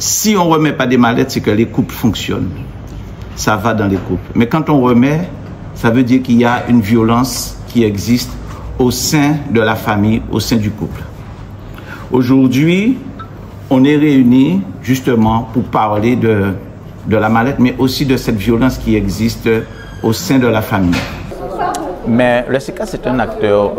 si on ne remet pas des mallettes, c'est que les couples fonctionnent. Ça va dans les couples. Mais quand on remet, ça veut dire qu'il y a une violence qui existe au sein de la famille, au sein du couple. Aujourd'hui, on est réunis justement pour parler de la mallette, mais aussi de cette violence qui existe au sein de la famille. Mais le CCAS est un acteur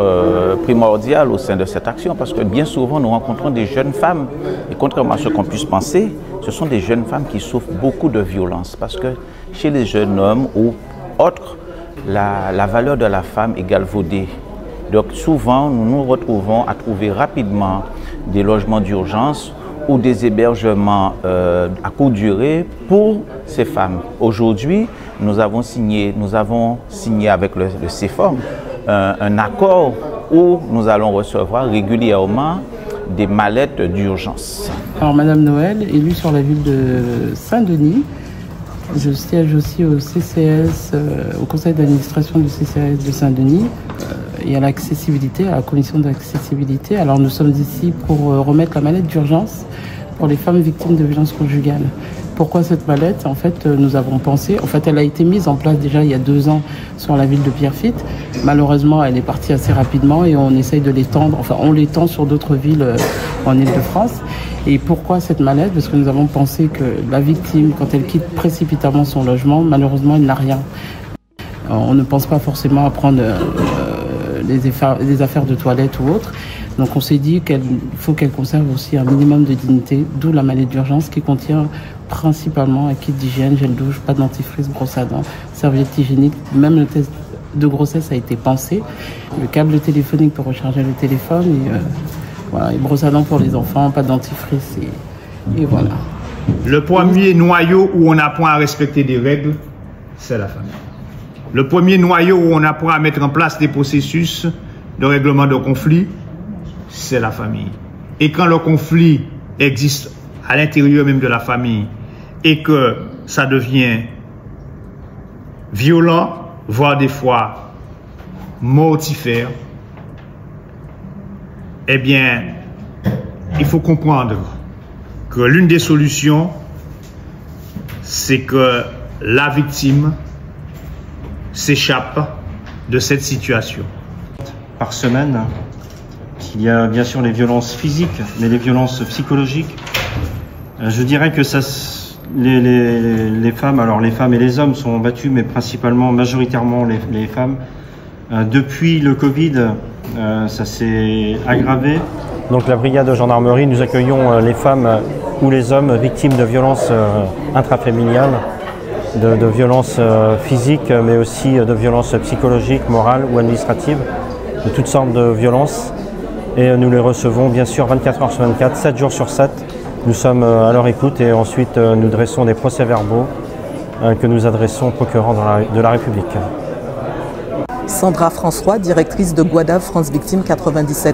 primordial au sein de cette action parce que bien souvent nous rencontrons des jeunes femmes et contrairement à ce qu'on puisse penser, ce sont des jeunes femmes qui souffrent beaucoup de violence parce que chez les jeunes hommes ou autres, la valeur de la femme est galvaudée. Donc souvent nous nous retrouvons à trouver rapidement des logements d'urgence ou des hébergements à courte durée pour ces femmes. Aujourd'hui, nous avons signé avec le CEFOM un accord où nous allons recevoir régulièrement des mallettes d'urgence. Alors Madame Noël, élue sur la ville de Saint-Denis, je siège aussi au CCS, au conseil d'administration du CCS de Saint-Denis et à l'accessibilité, à la commission d'accessibilité. Alors nous sommes ici pour remettre la mallette d'urgence pour les femmes victimes de violences conjugales. Pourquoi cette mallette? En fait, nous avons pensé, elle a été mise en place déjà il y a 2 ans sur la ville de Pierrefitte. Malheureusement, elle est partie assez rapidement et on essaye de l'étendre, on l'étend sur d'autres villes en Île-de-France. Et pourquoi cette mallette? Parce que nous avons pensé que la victime, quand elle quitte précipitamment son logement, malheureusement, elle n'a rien. On ne pense pas forcément à prendre des affaires de toilette ou autres. Donc on s'est dit qu'il faut qu'elle conserve aussi un minimum de dignité, d'où la mallette d'urgence qui contient principalement un kit d'hygiène, gel douche, pâte dentifrice, brosse à dents, serviette hygiénique. Même le test de grossesse a été pensé. Le câble téléphonique pour recharger le téléphone et brosse à dents pour les enfants, pâte dentifrice et voilà. Le premier noyau où on apprend à respecter des règles, c'est la famille. Le premier noyau où on apprend à mettre en place des processus de règlement de conflits, c'est la famille. Et quand le conflit existe à l'intérieur même de la famille et que ça devient violent, voire des fois mortifère, eh bien, il faut comprendre que l'une des solutions, c'est que la victime s'échappe de cette situation. Par semaine, il y a bien sûr les violences physiques, mais les violences psychologiques. Je dirais que les femmes, alors les femmes et les hommes sont battus, mais principalement, majoritairement les femmes. Depuis le Covid, ça s'est aggravé. Donc la brigade de gendarmerie, nous accueillons les femmes ou les hommes victimes de violences intrafamiliales, de violences physiques, mais aussi de violences psychologiques, morales ou administratives, de toutes sortes de violences. Et nous les recevons bien sûr 24 heures sur 24, 7 jours sur 7. Nous sommes à leur écoute et ensuite nous dressons des procès-verbaux que nous adressons au procureur de la République. Sandra François, directrice de Guadave France Victime 97.1.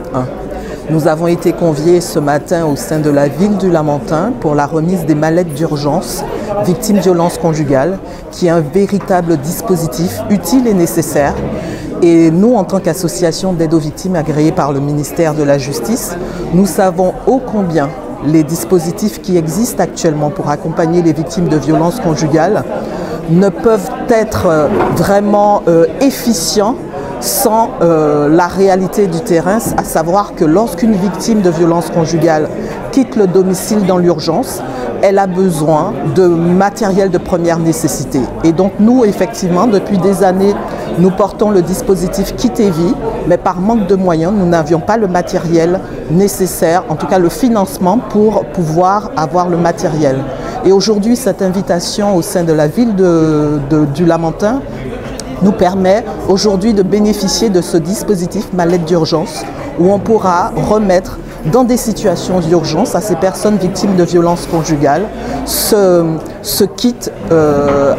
Nous avons été conviés ce matin au sein de la ville du Lamentin pour la remise des mallettes d'urgence victimes de violences conjugales, qui est un véritable dispositif utile et nécessaire. Et nous, en tant qu'association d'aide aux victimes agréée par le ministère de la Justice, nous savons ô combien les dispositifs qui existent actuellement pour accompagner les victimes de violences conjugales ne peuvent être vraiment efficients sans la réalité du terrain, à savoir que lorsqu'une victime de violences conjugales quitte le domicile dans l'urgence, elle a besoin de matériel de première nécessité. Et donc nous, effectivement, depuis des années, nous portons le dispositif Kit et Vie, mais par manque de moyens, nous n'avions pas le matériel nécessaire, en tout cas le financement pour pouvoir avoir le matériel. Et aujourd'hui, cette invitation au sein de la ville du Lamentin nous permet aujourd'hui de bénéficier de ce dispositif mallette d'urgence où on pourra remettre dans des situations d'urgence à ces personnes victimes de violences conjugales ce kit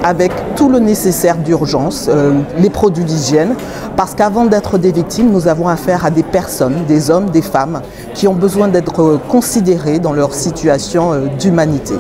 avec tout le nécessaire d'urgence, les produits d'hygiène, parce qu'avant d'être des victimes, nous avons affaire à des personnes, des hommes, des femmes qui ont besoin d'être considérés dans leur situation d'humanité.